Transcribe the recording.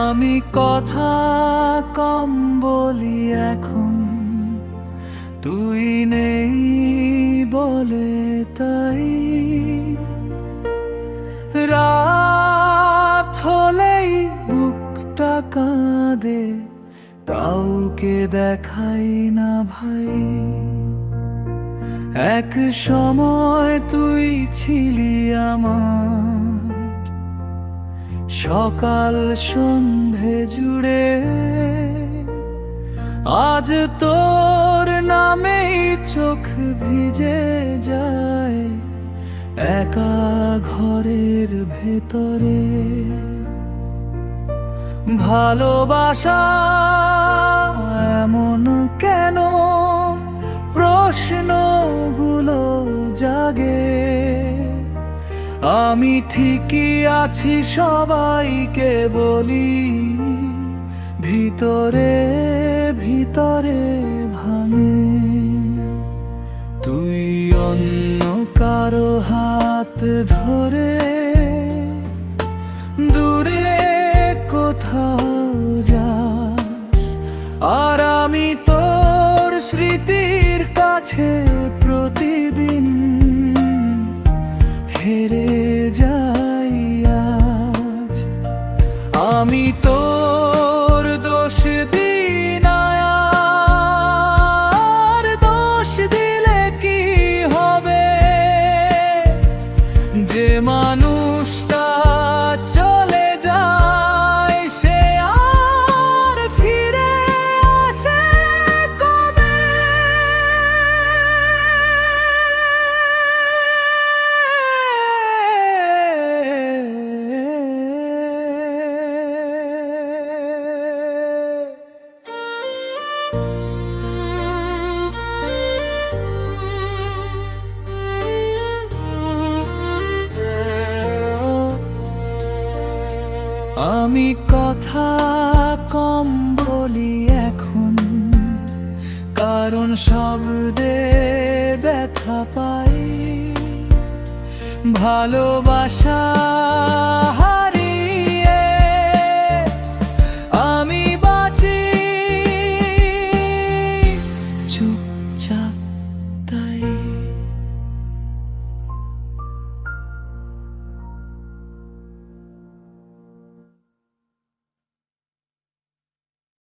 আমি কথা কম বলি এখন, তুই নেই বলে তাই। রাত হলেই বুকটা কাঁদে, কাউকে দেখাই না ভাই। এক সময় তুই ছিলি আমার, সকাল সন্ধে জুড়ে। আজ তোর নামেই চোখ ভিজে যায়, একা ঘরের ভেতরে। ভালোবাসা এমন কেন, প্রশ্নগুলো জাগে। আমি ঠিকই আছি সবাইকে বলি, ভিতরে ভিতরে ভাঙে। তুই অন্য কারো হাত ধরে দূরে কোথাও যাস, আর আমি তোর স্মৃতির কাছে প্রতিদিন হেরে যাই আজ। আমি তোর দোষ দিই না, আর দোষ দিলে কি হবে? যে মানুষটা চলে যায় সে আর ফিরে আসে কবে? আমি কথা কম বলি এখন, কারণ শব্দে ব্যথা পাই। ভালোবাসা